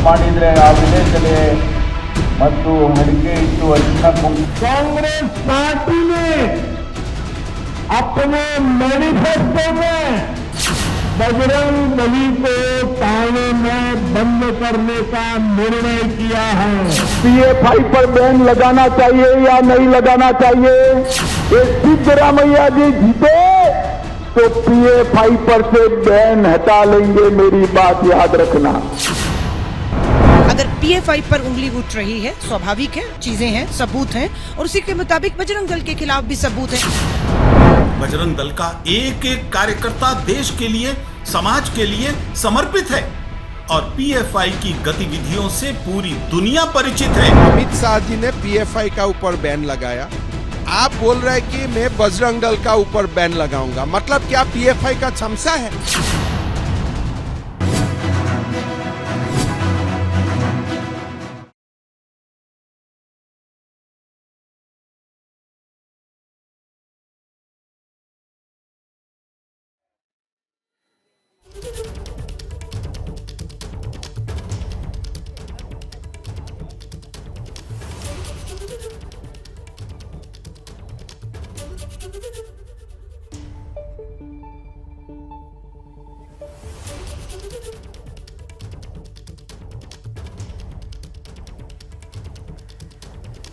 ಮಾಡಿದ್ರೆ ಆ ವಿಲೇಜಲ್ಲಿ ಮತ್ತು ಅಡಿಕೆ ಇಟ್ಟು ಅರಿಶಿನ कांग्रेस पार्टी ने अपने मैनिफेस्टो में बजरंग बली को थाने में बंद करने का निर्णय किया है। पीएफआई पर बैन लगाना चाहिए या नहीं लगाना चाहिए? ये सिद्धरामैया जी जीते तो पीएफआई पर से बैन हटा लेंगे, मेरी बात याद रखना। अगर पीएफआई पर उंगली उठ रही है, स्वाभाविक है, चीजें हैं, सबूत हैं और उसी के मुताबिक बजरंग दल के खिलाफ भी सबूत है। बजरंग दल का एक एक कार्यकर्ता देश के लिए, समाज के लिए समर्पित है और पीएफआई की गतिविधियों से पूरी दुनिया परिचित है। अमित शाह जी ने पीएफआई का ऊपर बैन लगाया, आप बोल रहे हैं कि मैं बजरंग दल का ऊपर बैन लगाऊंगा, मतलब क्या पीएफआई का चमचा है?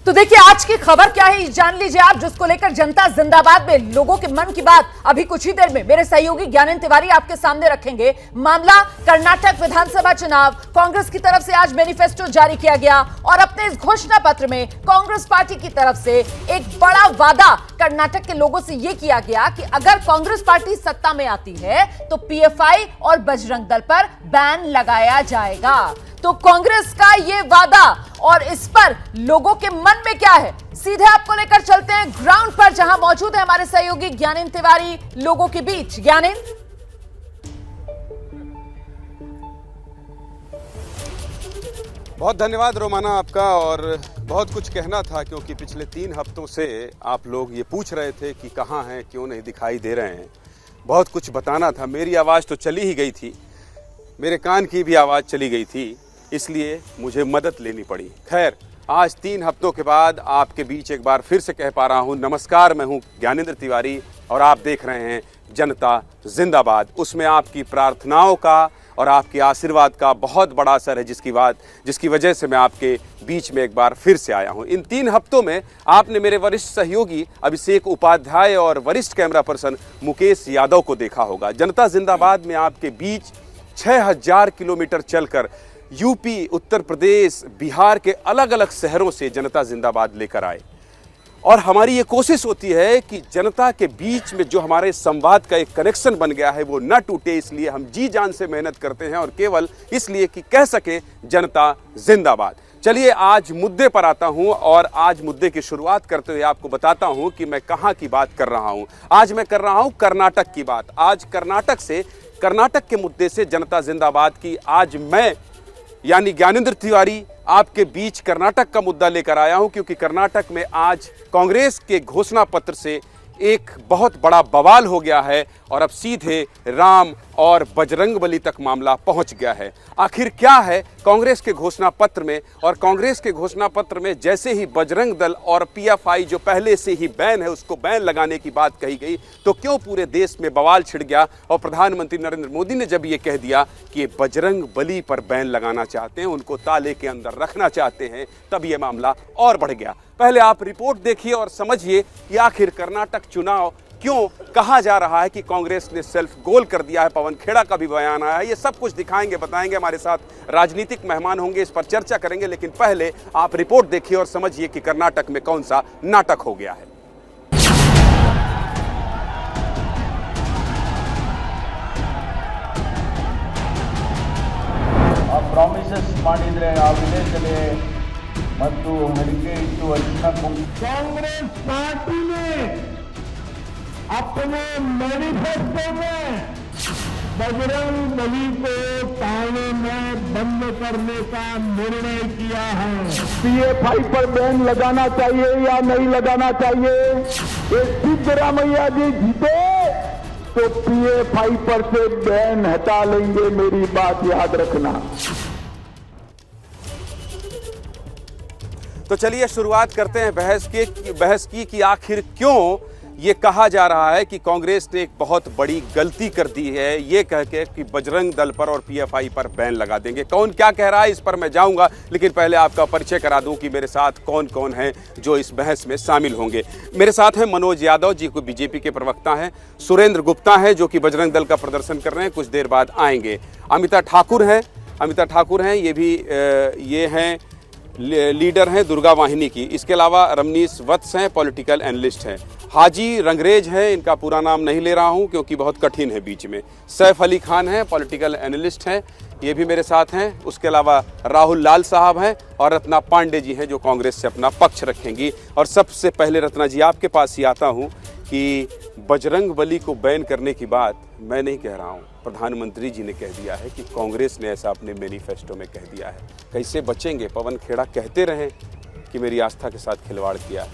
तो देखिए आज की खबर क्या है जान लीजिए आप, जिसको लेकर जनता जिंदाबाद में लोगों के मन की बात अभी कुछ ही देर में मेरे सहयोगी ज्ञानेंद्र तिवारी आपके सामने रखेंगे। मामला कर्नाटक विधानसभा चुनाव, कांग्रेस की तरफ से आज मैनिफेस्टो जारी किया गया और अपने इस घोषणा पत्र में कांग्रेस पार्टी की तरफ से एक बड़ा वादा कर्नाटक के लोगों से यह किया गया कि अगर कांग्रेस पार्टी सत्ता में आती है तो पीएफआई और बजरंग दल पर बैन लगाया जाएगा। तो कांग्रेस का ये वादा और इस पर लोगों के मन में क्या है, सीधे आपको लेकर चलते हैं ग्राउंड पर, जहां मौजूद है हमारे सहयोगी ज्ञानेंद्र तिवारी लोगों के बीच। ज्ञानेंद्र, बहुत धन्यवाद रोमाना आपका। और बहुत कुछ कहना था क्योंकि पिछले 3 हफ्तों से आप लोग ये पूछ रहे थे कि कहां हैं, क्यों नहीं दिखाई दे रहे हैं। बहुत कुछ बताना था, मेरी आवाज़ तो चली ही गई थी, मेरे कान की भी आवाज़ चली गई थी, इसलिए मुझे मदद लेनी पड़ी। खैर, आज 3 हफ्तों के बाद आपके बीच एक बार फिर से कह पा रहा हूँ नमस्कार, मैं हूँ ज्ञानेंद्र तिवारी और आप देख रहे हैं जनता जिंदाबाद। उसमें आपकी प्रार्थनाओं का और आपके आशीर्वाद का बहुत बड़ा असर है, जिसकी वजह से मैं आपके बीच में एक बार फिर से आया हूं। इन 3 हफ्तों में आपने मेरे वरिष्ठ सहयोगी अभिषेक उपाध्याय और वरिष्ठ कैमरा पर्सन मुकेश यादव को देखा होगा। जनता जिंदाबाद में आपके बीच 6000 किलोमीटर चलकर यूपी, उत्तर प्रदेश, बिहार के अलग अलग शहरों से जनता जिंदाबाद लेकर आए और हमारी ये कोशिश होती है कि जनता के बीच में जो हमारे संवाद का एक कनेक्शन बन गया है वो न टूटे, इसलिए हम जी जान से मेहनत करते हैं और केवल इसलिए कि कह सके जनता जिंदाबाद। चलिए आज मुद्दे पर आता हूं और आज मुद्दे की शुरुआत करते हुए आपको बताता हूं कि मैं कहां की बात कर रहा हूं। आज मैं कर रहा हूं कर्नाटक की बात। आज कर्नाटक के मुद्दे से जनता जिंदाबाद की आज मैं यानी ज्ञानेंद्र तिवारी आपके बीच कर्नाटक का मुद्दा लेकर आया हूं, क्योंकि कर्नाटक में आज कांग्रेस के घोषणा पत्र से एक बहुत बड़ा बवाल हो गया है और अब सीधे राम और बजरंगबली तक मामला पहुंच गया है। आखिर क्या है कांग्रेस के घोषणा पत्र में? और कांग्रेस के घोषणा पत्र में जैसे ही बजरंग दल और पीएफआई जो पहले से ही बैन है उसको बैन लगाने की बात कही गई तो क्यों पूरे देश में बवाल छिड़ गया और प्रधानमंत्री नरेंद्र मोदी ने जब ये कह दिया कि बजरंगबली पर बैन लगाना चाहते हैं, उनको ताले के अंदर रखना चाहते हैं, तब ये मामला और बढ़ गया। पहले आप रिपोर्ट देखिए और समझिए कि आखिर कर्नाटक चुनाव क्यों कहा जा रहा है कि कांग्रेस ने सेल्फ गोल कर दिया है। पवन खेड़ा का भी बयान आया है, ये सब कुछ दिखाएंगे, बताएंगे। हमारे साथ राजनीतिक मेहमान होंगे, इस पर चर्चा करेंगे, लेकिन पहले आप रिपोर्ट देखिए और समझिए कि कर्नाटक में कौन सा नाटक हो गया है। ಪ್ರಾಮಿಸಸ್ ಮಾಡಿದ್ರೆ ಆ ವಿಲೇಜಲ್ಲಿ ಮತ್ತು ಅಡಿಕೆ ಇಟ್ಟು ಅರಿಶಿನ ಕಾಂಗ್ರೆಸ್ ಪಾರ್ಟಿ ने अपने मैनिफेस्टो में बजरंग बली को थाने में बंद करने का निर्णय किया है। पीएफआई पर बैन लगाना चाहिए या नहीं लगाना चाहिए? ये सिद्धरामैया जी जीते तो पीएफआई पर से बैन हटा लेंगे, मेरी बात याद रखना। तो चलिए शुरुआत करते हैं बहस की कि आखिर क्यों ये कहा जा रहा है कि कांग्रेस ने एक बहुत बड़ी गलती कर दी है ये कह के कि बजरंग दल पर और पीएफआई पर बैन लगा देंगे। कौन क्या कह रहा है इस पर मैं जाऊंगा, लेकिन पहले आपका परिचय करा दूं कि मेरे साथ कौन कौन हैं जो इस बहस में शामिल होंगे। मेरे साथ हैं मनोज यादव जी, को बीजेपी के प्रवक्ता हैं, सुरेंद्र गुप्ता हैं जो कि बजरंग दल का प्रदर्शन कर रहे हैं, कुछ देर बाद आएंगे। अमिता ठाकुर हैं, ये हैं लीडर हैं दुर्गा वाहिनी की। इसके अलावा रमनीश वत्स हैं, पॉलिटिकल एनालिस्ट हैं। हाजी रंगरेज हैं, इनका पूरा नाम नहीं ले रहा हूं क्योंकि बहुत कठिन है बीच में। सैफ अली खान हैं, पॉलिटिकल एनालिस्ट हैं, ये भी मेरे साथ हैं। उसके अलावा राहुल लाल साहब हैं और रत्ना पांडे जी हैं जो कांग्रेस से अपना पक्ष रखेंगी। और सबसे पहले रत्ना जी आपके पास ही आता हूं कि बजरंग बली को बैन करने की बात मैं नहीं कह रहा हूं, प्रधानमंत्री जी ने कह दिया है कि कांग्रेस ने ऐसा अपने मैनिफेस्टो में कह दिया है। कैसे बचेंगे? पवन खेड़ा कहते रहे कि मेरी आस्था के साथ खिलवाड़ किया।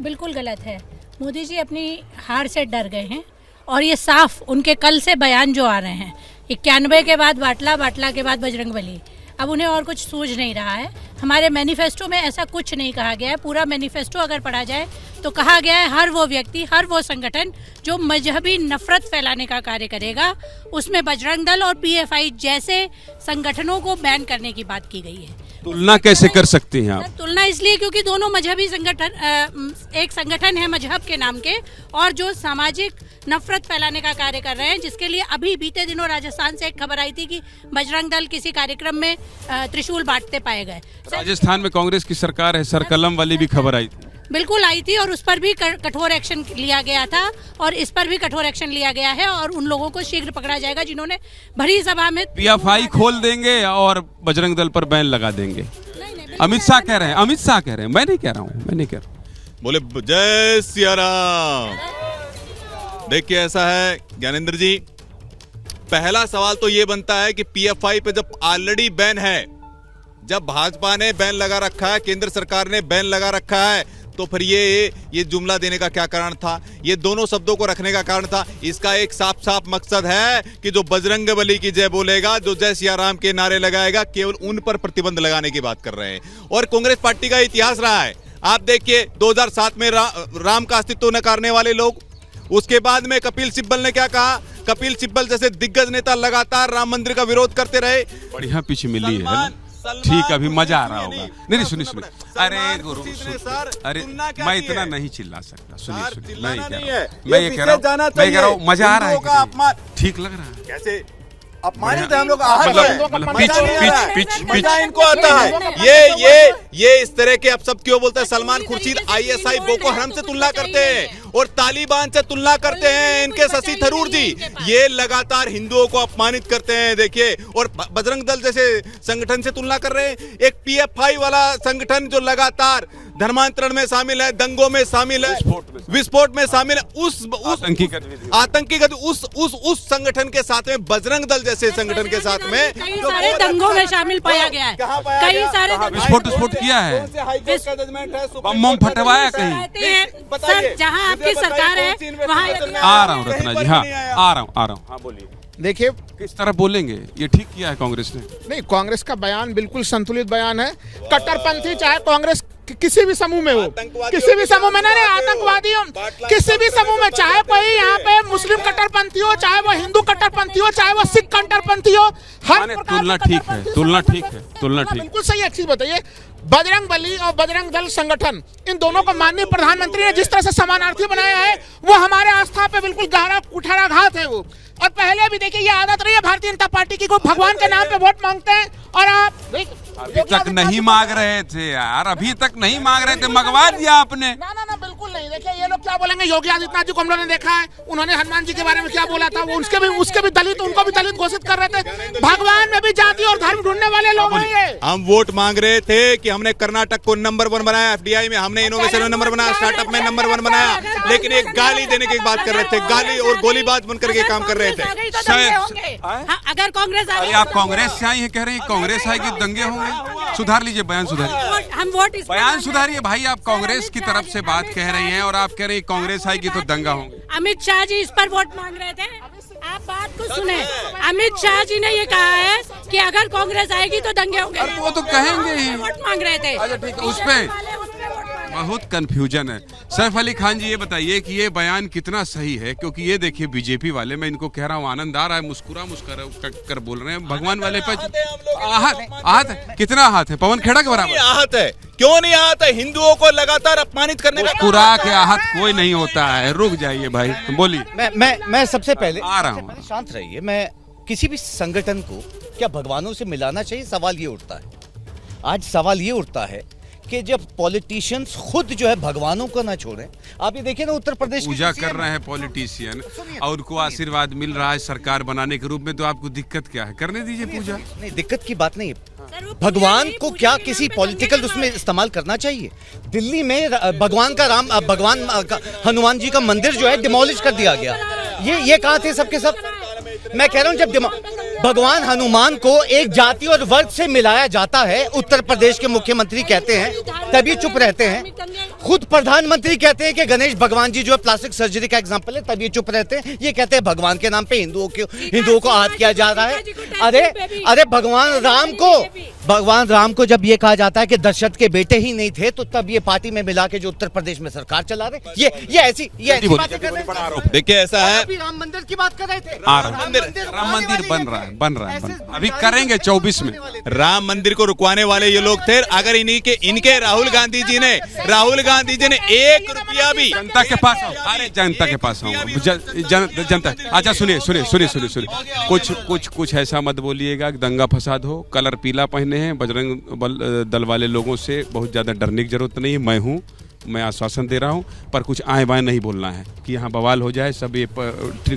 बिल्कुल गलत है। मोदी जी अपनी हार से डर गए हैं और ये साफ उनके कल से बयान जो आ रहे हैं, 91 के बाद बाटला के बाद बजरंगबली, अब उन्हें और कुछ सूझ नहीं रहा है। हमारे मैनिफेस्टो में ऐसा कुछ नहीं कहा गया है। पूरा मैनिफेस्टो अगर पढ़ा जाए तो कहा गया है हर वो व्यक्ति, हर वो संगठन जो मजहबी नफरत फैलाने का कार्य करेगा उसमें बजरंग दल और पीएफआई जैसे संगठनों को बैन करने की बात की गई है। तुलना कैसे कर सकते हैं आप? तुलना इसलिए क्योंकि दोनों मजहबी संगठन एक संगठन है मजहब के नाम के, और जो सामाजिक नफरत फैलाने का कार्य कर रहे हैं, जिसके लिए अभी बीते दिनों राजस्थान से एक खबर आई थी कि बजरंग दल किसी कार्यक्रम में त्रिशूल बांटते पाए गए। राजस्थान में कांग्रेस की सरकार है, सरकलम वाली भी खबर आई थी। बिल्कुल आई थी और उस पर भी कठोर एक्शन लिया गया था और इस पर भी कठोर एक्शन लिया गया है और उन लोगों को शीघ्र पकड़ा जाएगा जिन्होंने भरी सभा में पीएफआई खोल देंगे और बजरंग दल पर बैन लगा देंगे। अमित शाह कह रहे हैं, मैं नहीं कह रहा हूँ। बोले जय सिया राम। देखिए ऐसा है ज्ञानेंद्र जी, पहला सवाल तो ये बनता है कि पीएफआई पे जब ऑलरेडी बैन है, जब भाजपा ने बैन लगा रखा है, केंद्र सरकार ने बैन लगा रखा है, तो फिर ये जुमला देने का क्या कारण था? ये दोनों शब्दों को रखने का कारण था। इसका एक साफ साफ मकसद है कि जो बजरंगबली की जय बोलेगा, जो जय सिया राम के नारे लगाएगा, केवल उन पर प्रतिबंध लगाने की बात कर रहे हैं। और कांग्रेस पार्टी का इतिहास रहा है, आप देखिए 2007 में राम का अस्तित्व नकारने वाले लोग, उसके बाद में कपिल सिब्बल ने क्या कहा? कपिल सिब्बल जैसे दिग्गज नेता लगातार राम मंदिर का विरोध करते रहे। बढ़िया पिच मिली है ना? ठीक, अभी मजा आ रहा होगा। नहीं सुनिए, अरे गुरु, अरे मैं इतना नहीं चिल्ला सकता। सुनिए, मैं ये कह रहा हूँ मजा आ रहा है, ठीक लग रहा है। कैसे अपमानित है हम लोग? मजा इनको आता है। ये इस तरह के अब सब क्यों बोलते हैं? सलमान खुर्शीद आईएसआई बोको हराम से तुलना करते हैं और तालिबान से तुलना करते हैं। इनके शशि थरूर जी ये लगातार हिंदुओं को अपमानित करते हैं। देखिए, और बजरंग दल जैसे संगठन से तुलना कर रहे हैं। एक पीएफआई वाला संगठन जो लगातार धर्मांतरण में शामिल है, दंगों में शामिल है, विस्फोट में शामिल है, उस आतंकी उस संगठन के साथ में बजरंग दल जैसे संगठन के साथ में कई सारे दंगों में शामिल पाया गया है। कई सारे विस्फोट किया है, बम फटवाया कहीं। सर, जहां आपकी सरकार है वहां आ रहा हूँ रत्ना जी, हाँ आ रहा हूँ। हाँ बोलिए। देखिए किस तरह बोलेंगे, ये ठीक किया है कांग्रेस ने? नहीं, कांग्रेस का बयान बिल्कुल संतुलित बयान है। कट्टरपंथी चाहे कांग्रेस किसी भी समूह में हो, किसी भी समूह में, नहीं आतंकवादी हो, किसी भी समूह में, चाहे कोई यहाँ पे मुस्लिम कट्टरपंथी हो, चाहे वो हिंदू कट्टरपंथी हो, चाहे वो सिख कट्टरपंथी हो, हर तुलना ठीक है। बिल्कुल सही। एक चीज बताइए, बजरंग बली और बजरंग दल संगठन, इन दोनों को माननीय प्रधानमंत्री ने जिस तरह से समानार्थी बनाया है, वो हमारे आस्था पे बिल्कुल गहरा कुठाराघात है वो। और पहले भी देखिए, ये आदत रही है भारतीय जनता पार्टी की, को भगवान के नाम पे वोट मांगते हैं और आप अभी तक नहीं मांग रहे थे यार, अभी तक नहीं मांग रहे थे, मंगवा दिया आपने। ना बिल्कुल नहीं। देखिए, ये लोग क्या बोलेंगे, योगी आदित्यनाथ जी को हम लोगों ने देखा है, उन्होंने हनुमान जी के बारे में क्या बोला था, वो उसके भी दलित, उनको भी दलित घोषित कर रहे थे। भगवान में भी जाति और धर्म ढूंढने वाले लोग हैं ये। हम वोट मांग रहे थे कि हमने कर्नाटक को नंबर 1 बनाया, एफडीआई में हमने इनोवेशन में नंबर बनाया, स्टार्टअप में नंबर 1 बनाया, लेकिन एक गाली देने की बात कर रहे थे, गाली और गोलीबाज बनकर के काम कर रहे थे। अगर कांग्रेस आप कांग्रेस से आई है, कह रहे हैं कांग्रेस आएगी दंगे होंगे। सुधार लीजिए, बयान सुधारिए, हम वोट इस बयान सुधारिए भाई। आप कांग्रेस की तरफ से बात कह रही हैं और आप कह रही हैं कांग्रेस आएगी तो दंगा होंगे। अमित शाह जी इस पर वोट मांग रहे थे, आप बात को सुने। अमित शाह जी ने ये कहा है कि अगर कांग्रेस आएगी तो दंगे होंगे। वो तो कहेंगे ही। वोट मांग रहे थे। अच्छा ठीक है, उस पे बहुत कंफ्यूजन है। सैफ अली खान जी ये बताइए कि ये बयान कितना सही है, क्योंकि ये देखिए बीजेपी वाले, मैं इनको कह रहा हूँ आनंद आ रहा है, मुस्कुरा कर बोल रहे हैं, भगवान वाले पे आहत कितना आहत है, पवन खेड़ा के बराबर आहत है। क्यों नहीं आहत है? हिंदुओं को लगातार अपमानित करने का मुस्कुरा के आहत कोई नहीं होता है। रुक जाइए भाई, बोलिए। मैं सबसे पहले आ रहा हूँ। शांत रहिए। मैं किसी भी संगठन को क्या भगवानों से मिलाना चाहिए? सवाल ये उठता है, आज सवाल ये उठता है कि जब पॉलिटिशियंस खुद जो है भगवानों को ना छोड़ें। आप ये देखिए ना, उत्तर प्रदेश पूजा कर रहे हैं पॉलिटिशियन और उनको आशीर्वाद मिल रहा है सरकार बनाने के रूप में, तो आपको दिक्कत क्या है? करने दीजिए पूजा। नहीं, दिक्कत की बात नहीं है। भगवान को क्या किसी पॉलिटिकल उसमें इस्तेमाल करना चाहिए? दिल्ली में भगवान हनुमान जी का मंदिर जो है डिमोलिश कर दिया गया। ये कहाँ थे सबके सब? मैं कह रहा हूँ जब भगवान हनुमान को एक जाति और वर्ग से मिलाया जाता है, उत्तर प्रदेश के मुख्यमंत्री कहते हैं, तभी चुप रहते हैं। खुद प्रधानमंत्री कहते हैं कि गणेश भगवान जी जो है प्लास्टिक सर्जरी का एग्जांपल है, तभी चुप रहते हैं। ये कहते हैं भगवान के नाम पे हिंदुओं को आहत किया जा रहा है। अरे भगवान राम को जब ये कहा जाता है कि दशरथ के बेटे ही नहीं थे, तो तब ये पार्टी में मिला के जो उत्तर प्रदेश में सरकार चला रहे, ये ऐसी बातें कर रहे हैं। देखिए ऐसा है, राम मंदिर की बात कर रहे थे। राम मंदिर बन रहा है अभी करेंगे 24 में। राम मंदिर को रुकवाने वाले ये लोग थे। अगर इनके राहुल गांधी जी ने 1 रुपया भी जनता के पास, अरे जनता के पास आऊंगा, जनता। अच्छा सुनिए, कुछ ऐसा मत बोलिएगा कि दंगा फसाद हो। कलर पीला पहने हैं, बजरंग दल वाले लोगों से बहुत ज्यादा डरने की जरूरत नहीं है। मैं आश्वासन दे रहा हूं, पर कुछ आए बाएं नहीं बोलना है कि यहाँ बवाल हो जाए। सब ये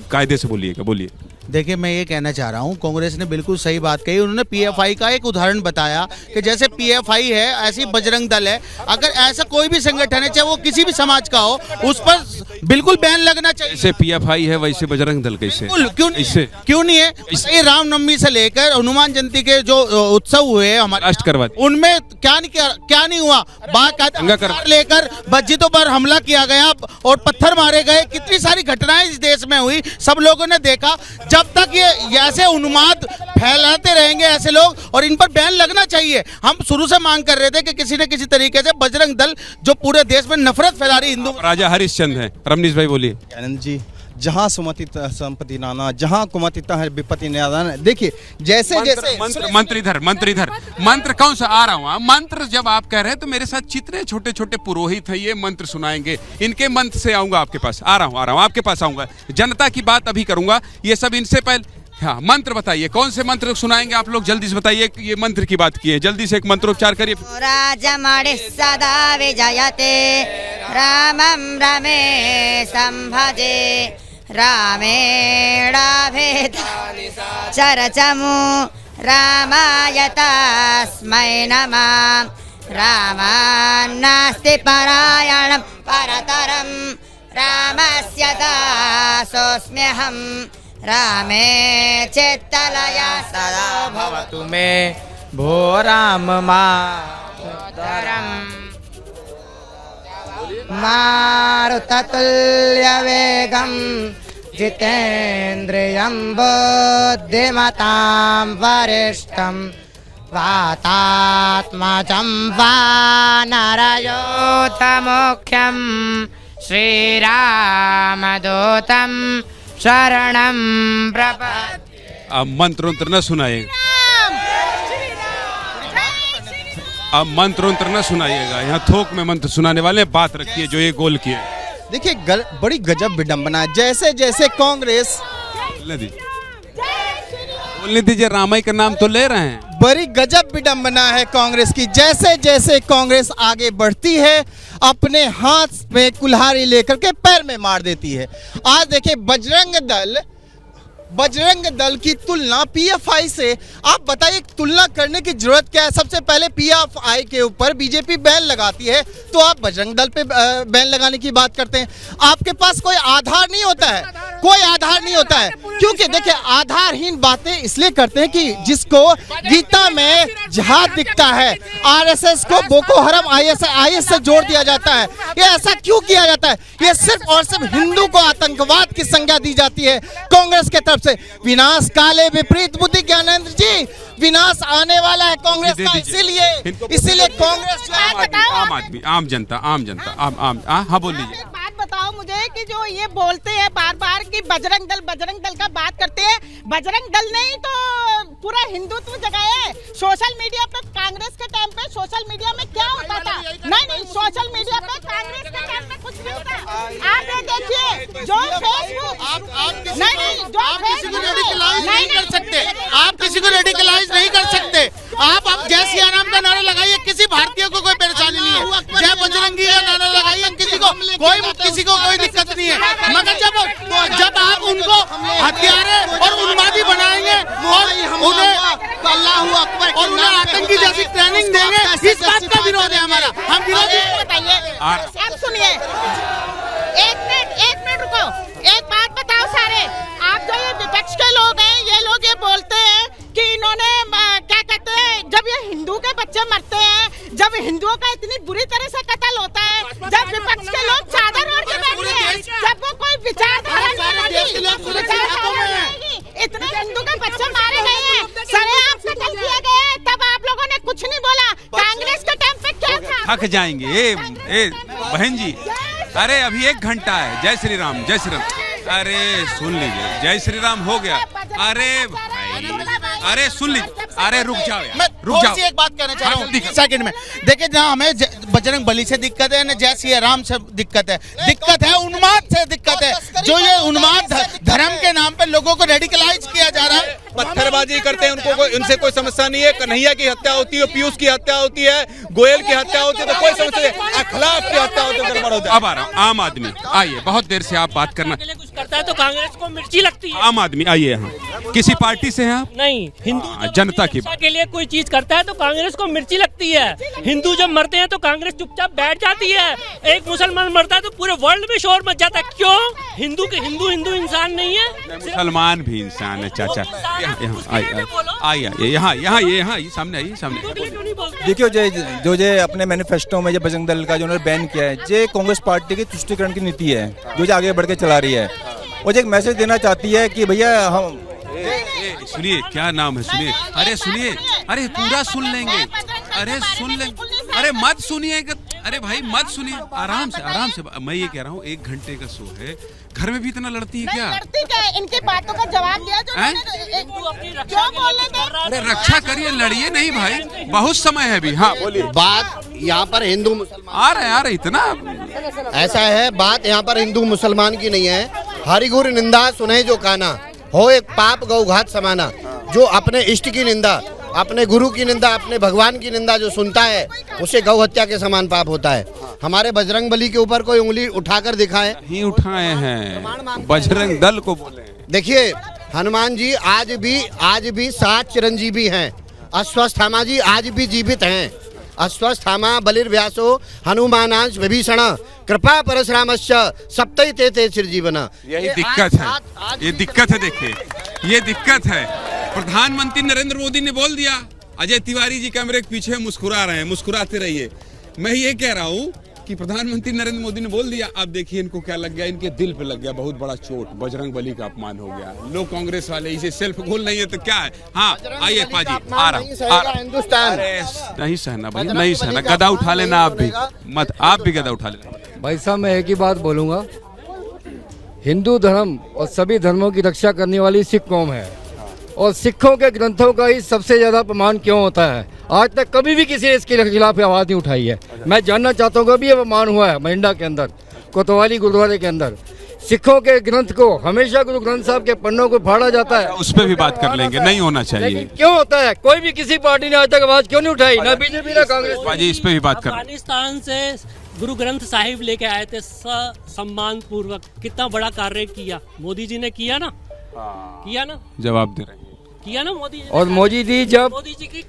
कायदे से बोलिएगा। बोलिए। देखिए, मैं ये कहना चाह रहा हूँ, कांग्रेस ने बिल्कुल सही बात कही। उन्होंने पीएफआई का एक उदाहरण बताया कि जैसे पीएफआई है ऐसी बजरंग दल है। अगर ऐसा कोई भी संगठन है, चाहे वो किसी भी समाज का हो, उस पर बिल्कुल बैन लगना चाहिए। जैसे पीएफआई है वैसे बजरंग दल कैसे? क्यों नहीं है? ये रामनवमी से लेकर हनुमान जयंती के जो उत्सव हुए हमारे, उनमें क्या नहीं हुआ? बात लेकर मस्जिदों पर हमला किया गया और पत्थर मारे गए। कितनी सारी घटनाएं इस देश में हुई, सब लोगों ने देखा। जब तक ये ऐसे उन्माद फैलाते रहेंगे ऐसे लोग, और इन पर बैन लगना चाहिए। हम शुरू से मांग कर रहे थे कि किसी न किसी तरीके से बजरंग दल जो पूरे देश में नफरत फैला रही हिंदू। राजा हरिश्चंद्र है। रमनीश भाई बोलिए। आनंद जी, जहाँ सुमति संपत्ति नाना, जहाँ कुमतिता है विपत्ति निदान। देखिए जैसे मंत्र कौन सा? आ रहा हूँ। मंत्र जब आप कह रहे हैं तो मेरे साथ जितने छोटे छोटे पुरोहित हैं ये मंत्र सुनाएंगे। इनके मंत्र से आऊंगा आपके पास। आ रहा हूँ आपके पास आऊंगा। जनता की बात अभी करूंगा। ये सब इनसे पहले। हाँ, मंत्र बताइए, कौन से मंत्र सुनाएंगे आप लोग? जल्दी से बताइए। ये मंत्र की बात की है, जल्दी से एक मंत्रोच्चार करिए। राजमणि सदा विजयते रामं रमेशं भजे रामेणाभिधानि चरचमु रामाय तस्मै नमः। रामान्नास्ति परायणं परतरं रामस्य दासोऽस्म्यहम्। रामे चित्तलया सदा भवतु मे भो राम मारुततुल्यवेगं जितेन्द्रियं बुद्धिमतां वरिष्ठं वातात्मजं वानरयोधमुख्यं श्रीरामदूतं शरणं प्रपद्ये। अब मंत्र न सुनाइएगा, अब मंत्र न सुनाइएगा। यहाँ थोक में मंत्र सुनाने वाले बात रखिए जो ये गोल किए। देखिए बड़ी गजब विडंबना है। जैसे जैसे कांग्रेस, बोलने दीजिए, रामाई का नाम तो ले रहे हैं। बड़ी गजब विडंबना है कांग्रेस की। जैसे जैसे कांग्रेस आगे बढ़ती है, अपने हाथ में कुल्हाड़ी लेकर के पैर में मार देती है। आज देखिए बजरंग दल की तुलना पीएफआई से, आप बताइए तुलना करने की जरूरत क्या है? सबसे पहले पीएफआई के ऊपर बीजेपी बैन लगाती है, तो आप बजरंग दल पे बैन लगाने की बात करते हैं। आपके पास कोई आधार नहीं होता है, कोई आधार नहीं होता है, क्योंकि देखिए आधारहीन बातें इसलिए करते हैं कि जिसको गीता में जिहाद दिखता है, आरएसएस को बोको हराम आईएस से जोड़ दिया जाता है। ये ऐसा क्यों किया जाता है? ये सिर्फ और सिर्फ हिंदू को आतंकवाद की संज्ञा दी जाती है कांग्रेस के तरफ से। विनाश काले विपरीत बुद्धि ज्ञानेंद्र जी, विनाश आने वाला है कांग्रेस का, इसीलिए कांग्रेस आम आदमी, आम जनता, हाँ बोल लीजिए। बात बताओ मुझे कि जो ये बोलते हैं बार बार कि बजरंग दल का बात करते हैं, बजरंग दल ने ही तो पूरा हिंदुत्व जगाया है। सोशल मीडिया पे कांग्रेस के टाइम पे सोशल मीडिया में क्या होता था? नहीं, सोशल मीडिया पे कांग्रेस के टाइम पे कुछ नहीं था। आप ये देखिए जो फेसबुक, नहीं जो किसी को रेडिकलाइज नहीं कर सकते, आप किसी को रेडिकलाइज नहीं कर सकते। आप जय सिया राम का नारा लगाइए, किसी भारतीय को कोई परेशानी नहीं है। जय बजरंगी का नारा लगाइए, किसी को कोई दिक्कत नहीं है। मगर जब आप उनको हत्यारे और उन्मादी बनाएंगे और उन्हें आतंकी जैसी ट्रेनिंग देंगे, इस बात का विरोध है हमारा। हम विरोधी बताइए। अब सुनिए, एक मिनट रुको, एक बात बताओ सारे, आप जो ये विपक्ष के लोग हैं, ये लोग ये बोलते हैं कि इन्होंने क्या कहते हैं, जब ये हिंदू के बच्चे मरते हैं, जब हिंदुओं का इतनी बुरी तरह से कत्ल होता है, जब विपक्ष के लोग चादर ओढ़ के बैठे हैं, जब वो कोई विचारधारा इतने हिंदू के बच्चे मारे गए हैं, सरेआम कत्ल किए गए हैं, तब आप लोगों ने कुछ नहीं बोला। कांग्रेस के टाइम पे क्या था? थक जाएंगे बहन जी, अरे अभी 1 घंटा है। जय श्री राम, जय श्री राम। अरे सुन लीजिए, जय श्री राम हो गया। अरे भाई, अरे सुन लीजिए, अरे रुक जाओ यार, रुक जाओ। एक बात कहना चाह रहा हूँ सेकंड में। देखिए, जहाँ हमें बजरंग बली से दिक्कत है, न जय सिया राम से दिक्कत है उन्माद से दिक्कत है। जो ये उन्माद धर्म के नाम पे लोगों को रेडिकलाइज किया जा रहा है, पत्थरबाजी करते हैं, उनसे कोई समस्या नहीं है। कन्हैया की हत्या होती है, पीयूष की हत्या होती है, गोयल की हत्या होती है, तो कोई समस्या नहीं। अखलाक की हत्या होती है, गड़बड़ होता है। अब आ रहा हूँ, आम आदमी आइए, बहुत देर से आप बात करना कुछ करता है तो कांग्रेस को मिर्ची लगती है। आम आदमी आइए यहाँ, किसी पार्टी से हैं आप? नहीं, हिंदू जनता की के लिए कोई चीज करता है तो कांग्रेस को मिर्ची लगती है। हिंदू जब मरते हैं तो कांग्रेस चुपचाप बैठ जाती है। एक मुसलमान मरता है तो पूरे वर्ल्ड में शोर मच जाता है। क्यों? हिंदू इंसान नहीं है, मुसलमान भी इंसान है चाचा। आइए यहाँ सामने आइए, सामने देखियो, जो अपने मैनिफेस्टो में जो बजरंग दल का जो उन्होंने बैन किया है, ये कांग्रेस पार्टी की तुष्टीकरण की नीति है जो आगे बढ़ के चला रही है, और एक मैसेज देना चाहती है कि भैया हम सुनिए, क्या नाम है? सुनिए, अरे सुनिए, अरे पूरा सुन लेंगे, अरे सुन लेंगे, अरे मत सुनिए, अरे भाई मत सुनिए, आराम से। मैं ये कह रहा हूँ 1 घंटे का शो है, घर में भी इतना लड़ती है क्या? लड़ती क्या है? इनकी बातों का जवाब दिया जो बोलने थे। अरे रक्षा करिए, लड़िए नहीं भाई, बहुत समय है अभी। हाँ बोलिए। बात यहाँ पर हिंदू मुसलमान आ रहे इतना ऐसा है, बात यहाँ पर हिंदू मुसलमान की नहीं है। हरिगुर निंदा सुने जो काना, हो एक पाप गौघात समाना। जो अपने इष्ट की निंदा, अपने गुरु की निंदा, अपने भगवान की निंदा जो सुनता है, उसे गौ हत्या के समान पाप होता है। हमारे बजरंग बली के ऊपर कोई उंगली उठाकर दिखाए, ही उठाए हैं, बजरंग दल को बोले। देखिए, हनुमान जी आज भी 7 चिरंजीवी हैं। अश्वस्थामा जी आज भी जीवित हैं। अश्वस्थामा बलिर्व्यासो हनुमानांश विभीषण कृपा परशुरामश्च सप्तैते ते चिरजीवन। यही दिक्कत है, ये दिक्कत है। देखिए, ये दिक्कत है। प्रधानमंत्री नरेंद्र मोदी ने बोल दिया, अजय तिवारी जी कैमरे के पीछे मुस्कुरा रहे हैं, मुस्कुराते रहिए। मैं ये कह रहा हूँ कि प्रधानमंत्री नरेंद्र मोदी ने बोल दिया, अब देखिए इनको क्या लग गया, इनके दिल पे लग गया बहुत बड़ा चोट, बजरंग बली का अपमान हो गया। लोग कांग्रेस वाले इसे सेल्फ गोल नहीं है तो क्या है। हाँ आइए पाजी, आ रहा हिंदुस्तान नहीं सहना भाई, नहीं सहना। गदा उठा लेना आप भी, मत आप भी गदा उठा लेना। भाई साहब, मैं एक ही बात बोलूँगा, हिंदू धर्म और सभी धर्मों की रक्षा करने वाली सिख कौम है, और सिखों के ग्रंथों का ही सबसे ज़्यादा अपमान क्यों होता है? आज तक कभी भी किसी ने इसके खिलाफ आवाज़ नहीं उठाई है। मैं जानना चाहता हूँ, कभी अपमान हुआ है महिंडा के अंदर, कोतवाली गुरुद्वारे के अंदर? सिखों के ग्रंथ को हमेशा गुरु ग्रंथ साहब के पन्नों को फाड़ा जाता है। उस पर भी बात कर लेंगे, नहीं होना चाहिए। क्यों होता है? कोई भी किसी पार्टी ने आज तक आवाज़ क्यों नहीं उठाई? ना बीजेपी ना कांग्रेस। पाजी इस पर भी बात कर। अफगानिस्तान से गुरु ग्रंथ साहिब लेके आए थे सम्मान पूर्वक, कितना बड़ा कार्य किया मोदी जी ने, किया ना? जवाब दे रहे हैं, किया ना मोदी जी। और मोदी जी जब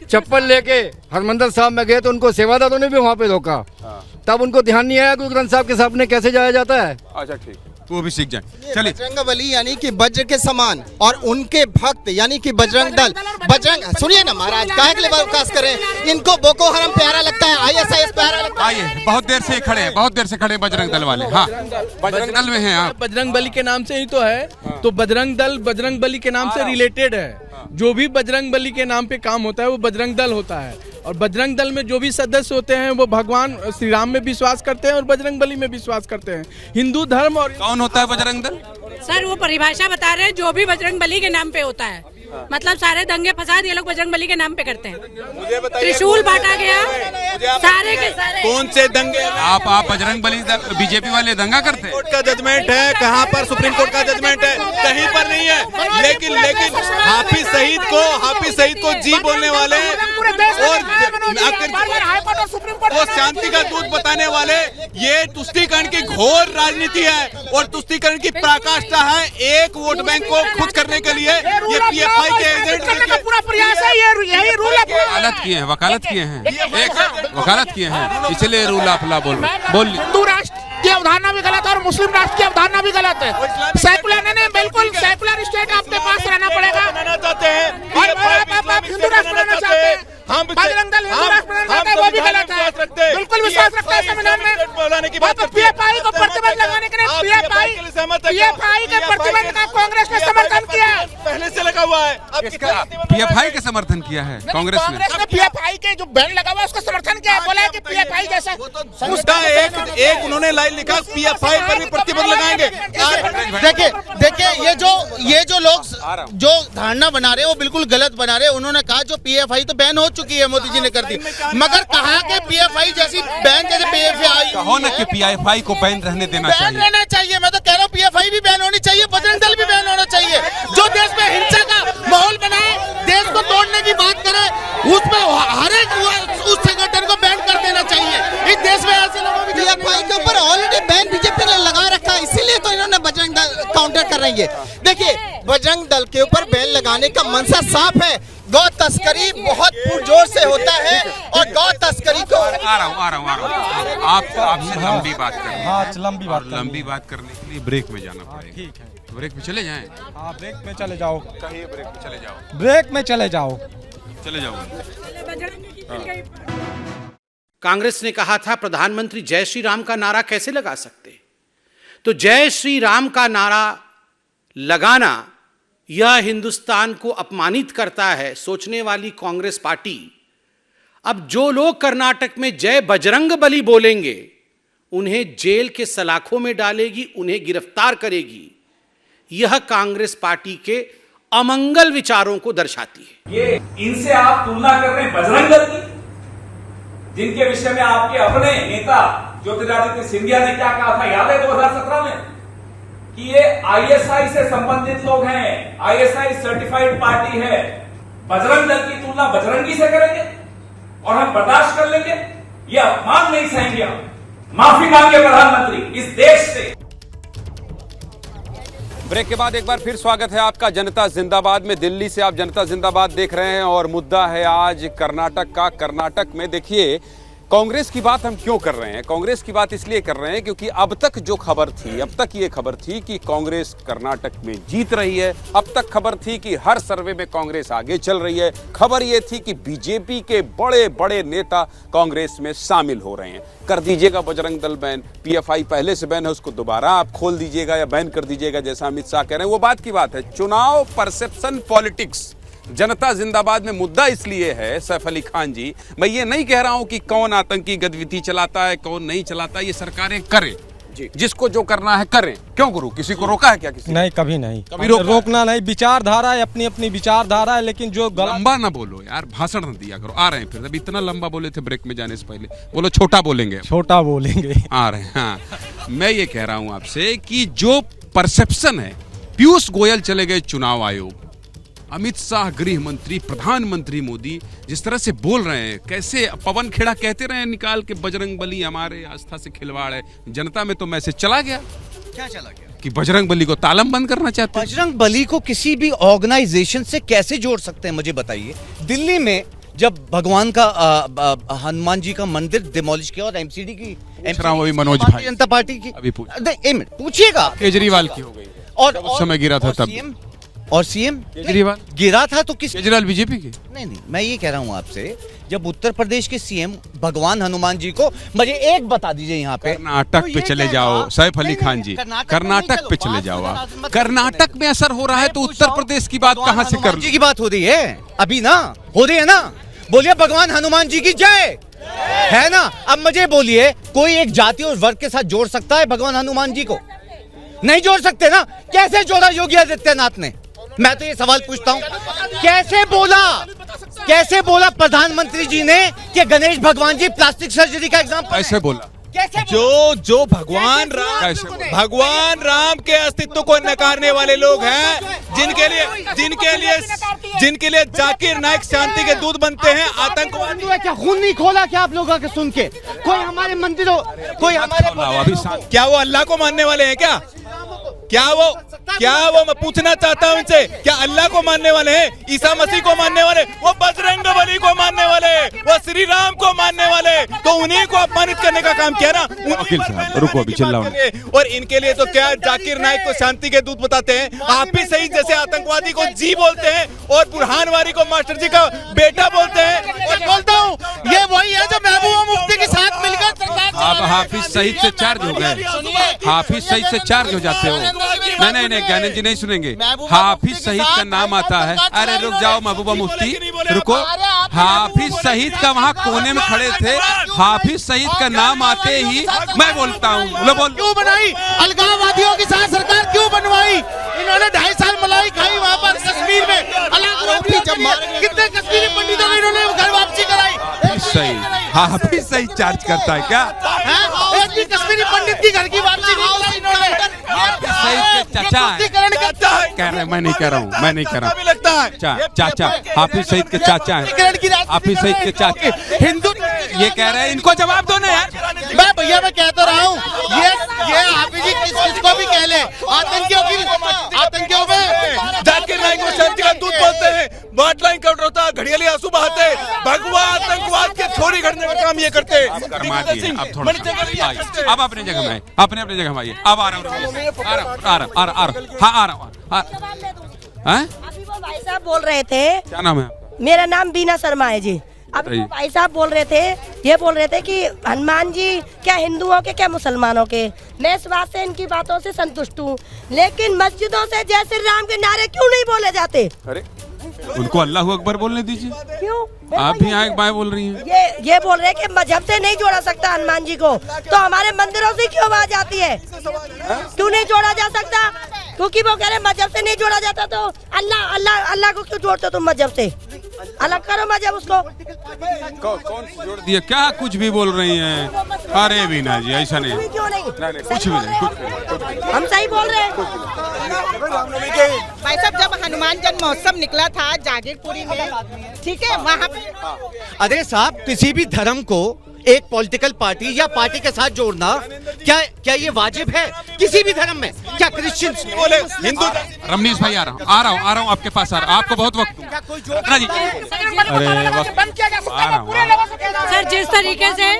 चप्पल लेके हरमंदिर साहब में गए तो उनको सेवादारों ने भी वहाँ पे रोका, तब उनको ध्यान नहीं आया गुरु ग्रंथ साहब के सामने कैसे जाया जाता है। अच्छा ठीक है, वो भी सीख जाए। चलिए, बजरंगबली यानी कि वज्र के समान और उनके भक्त यानी कि बजरंग दल, बजरंग सुनिए ना महाराज, काहे के लिए विकास करें? इनको बोको हराम प्यारा लगता है, ISIS प्यारा लगता है। आइए, बहुत देर से खड़े हैं, बहुत देर से खड़े बजरंग दल वाले। हाँ, बजरंग दल में हैं आप। बजरंग बली के नाम से ही तो है, तो बजरंग दल बजरंग बली के नाम से रिलेटेड है। जो भी बजरंग बली के नाम पे काम होता है वो बजरंग दल होता है, और बजरंग दल में जो भी सदस्य होते हैं वो भगवान श्री राम में विश्वास करते हैं और बजरंग बली में विश्वास करते हैं। हिंदू धर्म और कौन होता है बजरंग दल? सर वो परिभाषा बता रहे हैं, जो भी बजरंग बली के नाम पे होता है, मतलब सारे दंगे फसाद ये लोग बजरंग बली के नाम पे करते हैं। त्रिशूल बांटा गया, सारे के सारे। कौन से दंगे? आप बजरंग बली बीजेपी वाले दंगा करते हैं? कोर्ट का जजमेंट है, कहाँ पर सुप्रीम कोर्ट का जजमेंट है? कहीं पर नहीं है। लेकिन हाफिज सईद को जी बोलने वाले और शांति का दूत बताने वाले, ये तुष्टीकरण की घोर राजनीति है और तुष्टीकरण की पराकाष्ठा है। एक वोट बैंक को खुश करने के लिए ये PFI के एजेंट का पूरा प्रयास है। यही रूल वकालत किए हैं, इसलिए रूल आपला बोल। हिंदू राष्ट्र की अवधारणा भी गलत है और मुस्लिम राष्ट्र की अवधारणा भी गलत है। सेकुलर ने बिल्कुल सेकुलर स्टेट आपके पास रहना पड़ेगा। आप हिंदू राष्ट्र बनाना चाहते हैं, बजरंग दल हिंदू राष्ट्र बनाना चाहते हैं, वो भी गलत है। बिल्कुल विश्वास रखते हैं संविधान में। PFI को प्रतिबंध लगाने के लिए PFI के प्रतिबंध का कांग्रेस ने समर्थन किया, पहले से लगा हुआ है। PFI के समर्थन किया है कांग्रेस ने PFI के जो बैन लगा हुआ है उसका समर्थन किया है। बोला है कि PFI जैसा उसका एक उन्होंने लाइन लिखा, PFI पर भी प्रतिबंध लगाएंगे। देखिए ये जो लोग जो धारणा बना रहे हैं वो बिल्कुल गलत बना रहे हैं। उन्होंने कहा जो PFI तो बैन हो चुकी है, मोदी जी ने कर दी, मगर कहा कि PFI जैसी बैन जैसे PFI कहो ना कि PFI को बैन रहने देना चाहिए। बैन रहना चाहिए, मैं तो कह रहा हूँ PFI भी बैन होनी चाहिए, बजरंग दल भी बैन होना चाहिए। जो देश में हिंसा का माहौल बनाए, देश को तोड़ने की बात करे, उसमें हर एक उस संगठन को बैन कर देना चाहिए। इस देश में ऐसे लोगों की PFI के ऊपर ऑलरेडी बैन बीजेपी ने लगा रखा है, इसीलिए तो इन्होंने बजरंग दल काउंटर कर रही है। देखिए बजरंग दल के ऊपर बैन लगाने का मंशा साफ है। गौ तस्करी बहुत पुरजोर से होता है और गौ तस्करी को आ रहा हूँ आपसे लंबी बात करनी है। लंबी बात करने के लिए ब्रेक में जाना पड़ेगा। ठीक है, ब्रेक में चले जाएं? हाँ, ब्रेक में चले जाओ। कहिए, ब्रेक में चले जाओ। ब्रेक में चले जाओ। कांग्रेस ने कहा था प्रधानमंत्री जय श्री राम का नारा कैसे लगा सकते, तो जय श्री राम का नारा लगाना यह हिंदुस्तान को अपमानित करता है। सोचने वाली कांग्रेस पार्टी अब जो लोग कर्नाटक में जय बजरंग बली बोलेंगे उन्हें जेल के सलाखों में डालेगी, उन्हें गिरफ्तार करेगी। यह कांग्रेस पार्टी के अमंगल विचारों को दर्शाती है। ये इनसे आप तुलना कर रहे हैं बजरंग दल की, जिनके विषय में आपके अपने नेता ज्योतिरादित्य सिंधिया ने क्या कहा था, याद है 2017 में, कि ये ISI से संबंधित लोग हैं, ISI सर्टिफाइड पार्टी है। बजरंग दल की तुलना बजरंगी से करेंगे और हम बर्दाश्त कर लेंगे? ये अपमान नहीं सहेंगे हम। माफी मांगे प्रधानमंत्री इस देश से। ब्रेक के बाद एक बार फिर स्वागत है आपका जनता जिंदाबाद में। दिल्ली से आप जनता जिंदाबाद देख रहे हैं और मुद्दा है आज कर्नाटक का। कर्नाटक में देखिए कांग्रेस की बात हम क्यों कर रहे हैं। कांग्रेस की बात इसलिए कर रहे हैं क्योंकि अब तक जो खबर थी, अब तक ये खबर थी कि कांग्रेस कर्नाटक में जीत रही है। अब तक खबर थी कि हर सर्वे में कांग्रेस आगे चल रही है। खबर ये थी कि बीजेपी के बड़े बड़े नेता कांग्रेस में शामिल हो रहे हैं। कर दीजिएगा बजरंग दल बैन, PFI पहले से बैन है, उसको दोबारा आप खोल दीजिएगा या बैन कर दीजिएगा जैसा अमित शाह कह रहे हैं, वो बात की बात है। चुनाव परसेप्शन पॉलिटिक्स जनता जिंदाबाद में मुद्दा इसलिए है सैफ अली खान जी, मैं ये नहीं कह रहा हूं कि कौन आतंकी गतिविधि चलाता है कौन नहीं चलाता, ये सरकारें करें, जिसको जो करना है करें। क्यों गुरु, किसी को रोका है क्या? किसी नहीं, कभी नहीं, कभी रोकना नहीं। विचारधारा है, अपनी अपनी विचारधारा है, लेकिन जो लंबा ना बोलो यार, भाषण न दिया करो। आ रहे हैं फिर, अभी इतना लंबा बोले थे ब्रेक में जाने से पहले, बोलो छोटा बोलेंगे। छोटा बोलेंगे, आ रहे हैं। हाँ, मैं ये कह रहा हूं आपसे कि जो परसेप्शन है, पीयूष गोयल चले गए चुनाव आयोग, अमित शाह गृह मंत्री, प्रधानमंत्री मोदी जिस तरह से बोल रहे हैं, कैसे पवन खेड़ा कहते रहे निकाल के बजरंग बली हमारे आस्था से खिलवाड़ है, जनता में तो मैसेज चला गया। क्या चला गया? कि बजरंग बली को तालम बंद करना चाहते हैं। बजरंग बली को किसी भी ऑर्गेनाइजेशन से कैसे जोड़ सकते हैं, मुझे बताइए। दिल्ली में जब भगवान का हनुमान जी का मंदिर डिमोलिश किया और एमसीडी की मनोज भाई जनता पार्टी की अभी पूछिएगा केजरीवाल की हो गई और उस समय गिरा था तब और सीएम केजरीवाल गिरा था तो किस केजरीवाल बीजेपी के नहीं मैं ये कह रहा हूँ आपसे जब उत्तर प्रदेश के सीएम भगवान हनुमान जी को मुझे एक बता दीजिए यहाँ पे कर्नाटक पे चले जाओ सैफ अली खान जी कर्नाटक पे चले जाओ आप कर्नाटक में असर हो रहा है तो उत्तर प्रदेश की बात कहाँ से कर जी की बात हो रही है अभी ना हो रही है ना बोलिए भगवान हनुमान जी की जय है ना। अब मुझे बोलिए कोई एक जाति और वर्ग के साथ जोड़ सकता है भगवान हनुमान जी को? नहीं जोड़ सकते ना। कैसे जोड़ा योगी आदित्यनाथ ने? मैं तो ये सवाल पूछता हूँ कैसे बोला प्रधानमंत्री जी ने कि गणेश भगवान जी प्लास्टिक सर्जरी का एग्जाम कैसे बोला? जो भगवान राम के अस्तित्व को नकारने वाले लोग हैं जिनके लिए जाकिर नाइक शांति के दूत बनते हैं आतंकवादी। क्या खून नहीं खोला क्या आप लोगों के सुन के? कोई हमारे मंदिरों कोई हमारे क्या वो अल्लाह को मानने वाले हैं क्या वो मैं पूछना चाहता हूं इनसे, क्या अल्लाह को मानने वाले हैं, ईसा मसीह को मानने वाले, वो बजरंगबली को मानने वाले, वो श्री राम को मानने वाले? तो उन्हीं को अपमानित करने का काम किया ना। वकील साहब रुको अभी चिल्लाओ। और इनके लिए तो क्या जाकिर नाइक को शांति के दूत बताते हैं, हाफिज सईद जैसे आतंकवादी को जी बोलते हैं और बुरहान वारी को मास्टर जी का बेटा बोलते हैं। और बोलता हूँ ये वही है जो महबूबा मुफ्ती के साथ मिलकर आप हाफिज सईद से चार्ज हो गए, हाफिज सईद से चार्ज हो जाते हो। नहीं ज्ञानंद जी नहीं सुनेंगे। हाफिज सईद का नाम आता है, अरे रुक जाओ महबूबा मुफ्ती रुको। हाफिज सईद का वहाँ कोने में खड़े थे, हाफिज सईद का नाम आते ही मैं बोलता हूँ क्यों बनाई अलगाववादियों के साथ सरकार क्यों बनवाई? इन्होंने 2.5 साल मलाई खाई वहाँ पर कश्मीर में। कितने कश्मीरी पंडितों ने इन्होंने घर वापसी कराई? सही हाफिज सईद चार्ज करता है क्या? एक भी कश्मीरी पंडित की घर की वापसी नहीं कराई इन्होंने। हाफिज सईद के चाचा है, कह रहे मैं नहीं कह रहा हूँ चाचा हाफिज सईद के चाचा है, हाफिज सईद के चाचा हिंदू ये कह रहे हैं। इनको जवाब दो ना यार। मैं कह तो रहा हूँ ये हाफिज जी किसको भी कह ले, आतंकियों में जाकिर नाइक को शांति का दूत बोलते हैं, बाट लाइन कट होता है, घड़ियाली आंसू बहाते, भगवा आतंकवाद के छोरी घड़ने का काम ये करते हैं। अब अपने जगह में अपने जगह में आइए। अब आ रहा हूँ अभी वो भाई साहब बोल रहे थे, क्या नाम है आपका? मेरा नाम बीना शर्मा है जी। अभी वो भाई साहब बोल रहे थे कि हनुमान जी क्या हिंदुओं के क्या मुसलमानों के। मैं इस बात से इनकी बातों से संतुष्ट हूँ, लेकिन मस्जिदों से जय श्री राम के नारे क्यों नहीं बोले जाते? अरे उनको अल्लाह अकबर बोलने दीजिए। क्यों आप भी यहाँ बाएं बोल रही हैं? ये बोल रहे हैं कि मजहब से नहीं जोड़ा सकता हनुमान जी को, तो हमारे मंदिरों से क्यों आवाज आती है? क्यों नहीं जोड़ा जा सकता? क्योंकि वो कह रहे मजहब से नहीं जोड़ा जाता, तो अल्लाह को क्यों जोड़ते तुम मजहब से? अलग करो मजहब उसको। कौन जोड़ दिया? क्या कुछ भी बोल रही हैं? अरे बीना जी ऐसा नहीं, क्यों नहीं? कुछ भी नहीं, हम सही बोल रहे हैं। भाई साहब जब हनुमान जन्म महोत्सव निकला था जागीरपुरी में, ठीक है वहाँ पे अरे साहब किसी भी धर्म को एक पॉलिटिकल पार्टी या पार्टी के साथ जोड़ना क्या ये वाजिब है किसी भी धर्म में? क्या क्रिश्चियन बोले हिंदू? रमनीश भाई आ रहा हूँ आपके पास आ रहा हूँ, आपको बहुत वक्त सर जिस तरीके से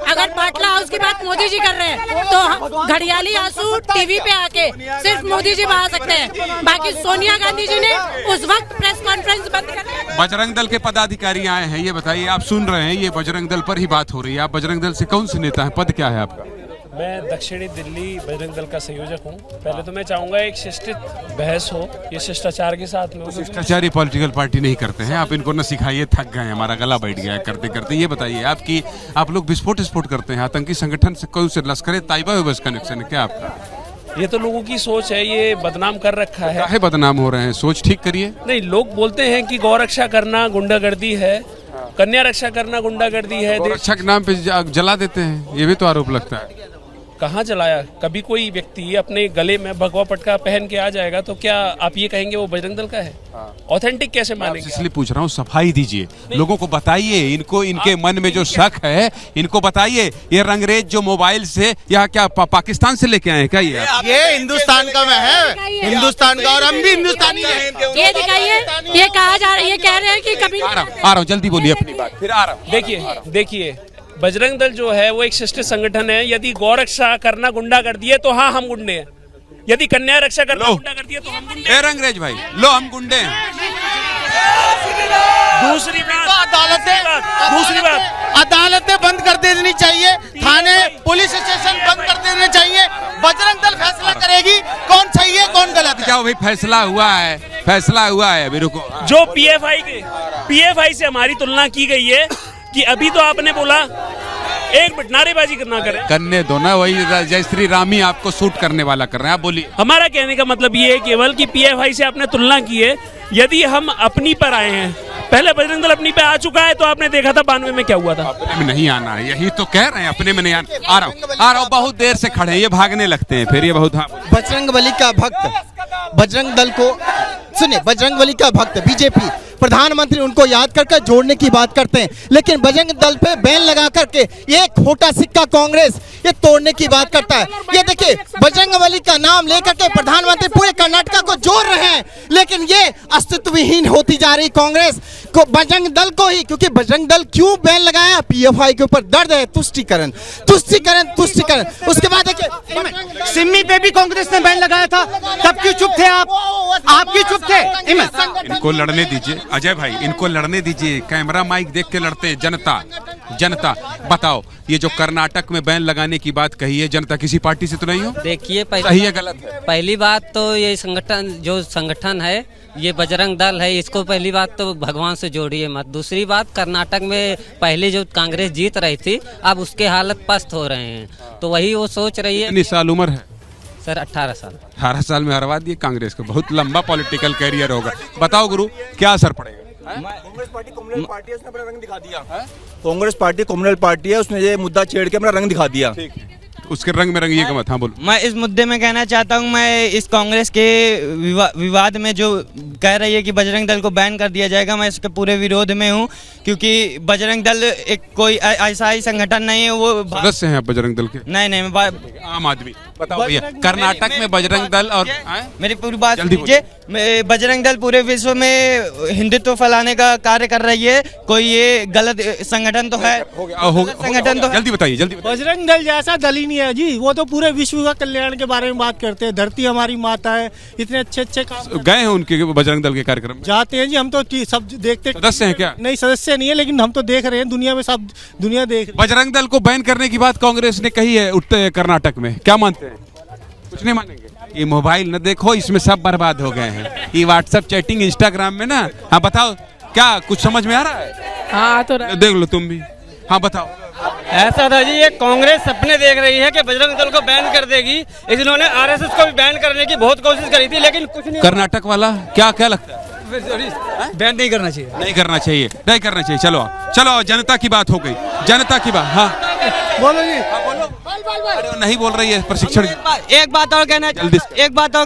अगर पाटला हाउस की बात मोदी जी कर रहे हैं तो घड़ियाली आंसू टीवी पे आके सिर्फ मोदी जी बहा सकते हैं, बाकी सोनिया गांधी जी ने उस वक्त प्रेस कॉन्फ्रेंस बंद कर दिया। बजरंग दल के पदाधिकारी आए हैं, ये बताइए आप सुन रहे हैं, ये बजरंग दल पर ही बात हो रही है। आप बजरंग दल से कौन से नेता हैं, पद क्या है आपका? मैं दक्षिणी दिल्ली बजरंग दल का संयोजक हूँ। पहले तो मैं चाहूंगा एक शिष्टित बहस हो, ये शिष्टाचार के साथ में। शिष्टाचार पॉलिटिकल पार्टी नहीं करते हैं, आप इनको न सिखाइए, थक गए, हमारा गला बैठ गया है करते करते। ये बताइए आप लोग विस्फोट करते हैं, आतंकी संगठन से कौन से लश्कर तैयबा बस कनेक्शन है क्या आपका? ये तो लोगों की सोच है, ये बदनाम कर रखा है। बदनाम हो रहे हैं, सोच ठीक करिए। नहीं, लोग बोलते हैं कि गौ रक्षा करना गुंडागर्दी है, कन्या रक्षा करना गुंडागर्दी है, रक्षा के नाम पे जला देते हैं, ये भी तो आरोप लगता है। कहाँ चलाया? कभी कोई व्यक्ति अपने गले में भगवा पटका पहन के आ जाएगा तो क्या आप ये कहेंगे वो बजरंग दल का है? ऑथेंटिक कैसे मानेंगे? इसलिए पूछ रहा हूँ, सफाई दीजिए, लोगों को बताइए, इनको इनके मन में जो शक है इनको बताइए। ये रंगरेज जो मोबाइल से या क्या पाकिस्तान से लेके आए हैं क्या? ये हिंदुस्तान का में है, हिंदुस्तान का, और हम भी हिंदुस्तानी हैं। ये दिखाइए, ये कहा जा रहा है, ये कह रहे हैं कि कभी आ रहा हूँ, जल्दी बोलिए अपनी बात, फिर आ रहा हूँ। देखिए बजरंग दल जो है वो एक शिष्ट संगठन है। यदि गौ रक्षा करना गुंडागर्दी है तो हाँ हम गुंडे हैं। यदि कन्या रक्षा करना गुंडागर्दी है तो हम गुंडे हैं। रंगरेज भाई लो, हम गुंडे हैं। दूसरी बात अदालतें बंद कर देनी चाहिए, थाने पुलिस स्टेशन बंद कर देने चाहिए। बजरंग दल फैसला करेगी कौन सही है कौन गलत है। क्या भाई फैसला हुआ है? फैसला हुआ है, अभी रुको। जो पीएफआई से हमारी तुलना की गई है कि अभी तो आपने बोला एक मिनट नारेबाजी करना करें, करने दो ना, वही जय श्री राम ही आपको सूट करने वाला कर रहे हैं। आप बोलिए। हमारा कहने का मतलब ये है केवल कि पीएफआई से आपने तुलना की है। यदि हम अपनी पर आए हैं, पहले बजरंग दल अपनी पे आ चुका है तो आपने देखा था 92 में क्या हुआ था। अपने में नहीं आना है, यही तो कह रहे हैं, अपने में नहीं आना। आ रहा हूँ, बहुत देर से खड़े हैं, ये भागने लगते हैं फिर ये बहुत। हाँ, बजरंग बली का भक्त, बजरंग दल को सुनिए, बजरंग बली का भक्त बीजेपी प्रधानमंत्री उनको याद करके जोड़ने की बात करते हैं, लेकिन बजरंग दल पे बैन लगा करके ये खोटा सिक्का कांग्रेस ये तोड़ने की बात करता है। ये देखिए बजरंग बली का नाम लेकर के प्रधानमंत्री पूरे कर्नाटका को जोड़ रहे हैं, लेकिन ये अस्तित्वहीन होती जा रही कांग्रेस को, बजरंग दल को ही। क्योंकि बजरंग दल क्यों बैन लगाया? पीएफआई के ऊपर दर्द है, तुष्टीकरण तुष्टीकरण तुष्टीकरण। उसके बाद देखिए सिमी पे भी कांग्रेस ने बैन लगाया था, तब क्यों चुप थे आप? क्यों चुप थे? इनको लड़ने दीजिए अजय भाई, इनको लड़ने दीजिए। कैमरा माइक देख के लड़ते हैं जनता। बताओ, ये जो कर्नाटक में बैन लगाने की बात कही है, जनता किसी पार्टी से तो नहीं हो? देखिए सही है गलत है? पहली बात तो ये संगठन है, ये बजरंग दल है, इसको पहली बात तो भगवान से जोड़िए मत। दूसरी बात, कर्नाटक में पहले जो कांग्रेस जीत रही थी, अब उसके हालत पस्त हो रहे हैं, तो वही वो सोच रही है। कितनी साल उम्र है? सर 18 साल। 18 साल में हरवा दिए कांग्रेस को, बहुत लंबा पॉलिटिकल कैरियर होगा। बताओ गुरु, क्या असर पड़ेगा? कांग्रेस पार्टी कम्युनल पार्टी है, उसने अपना रंग दिखा दिया। कांग्रेस पार्टी कम्युनल पार्टी है, उसने ये मुद्दा छेड़ के अपना रंग दिखा दिया। उसके रंग में रंगिए का मत। हाँ बोलो। मैं इस मुद्दे में कहना चाहता हूँ, मैं इस कांग्रेस के विवाद में जो कह रही है कि बजरंग दल को बैन कर दिया जाएगा, मैं इसके पूरे विरोध में हूँ। क्योंकि बजरंग दल एक कोई ऐसा ही संगठन नहीं है। वो सदस्य हैं बजरंग दल के? नहीं, आम आदमी। बताओ भैया, कर्नाटक में बजरंग दल और मेरी पूरी बात लीजिए। बजरंग दल पूरे विश्व में हिंदुत्व फैलाने का कार्य कर रही है, कोई ये गलत संगठन तो है? संगठन तो जल्दी बताइए। बजरंग दल जैसा दल ही नहीं है जी, वो तो पूरे विश्व का कल्याण के बारे में बात करते हैं। धरती हमारी माता है, इतने अच्छे काम गए हैं उनके बजरंग दल के कार्यक्रम में? जाते हैं जी, हम तो सब देखते। सदस्य हैं क्या? नहीं, सदस्य नहीं है, लेकिन हम तो देख रहे हैं, दुनिया में सब दुनिया देख। बजरंग दल को बैन करने की बात कांग्रेस ने कही है उत्तर कर्नाटक में, क्या मानते हैं? कुछ नहीं मानेंगे? ये मोबाइल न देखो, इसमें सब बर्बाद हो गए हैं। ये व्हाट्सएप चैटिंग इंस्टाग्राम में ना। हाँ बताओ, क्या कुछ समझ में आ रहा है? हाँ तो देख लो तुम भी। हाँ बताओ। ऐसा था जी, ये कांग्रेस सपने देख रही है कि बजरंग दल को बैन कर देगी। इन्होंने आरएसएस को भी बैन करने की बहुत कोशिश करी थी, लेकिन कुछ नहीं। कर्नाटक वाला क्या लगता है? बैन नहीं करना चाहिए। नहीं करना चाहिए। चलो जनता की बात हो गई, जनता की बात। हाँ बोलो जी। अरे नहीं बोल रही है प्रशिक्षण। एक बात और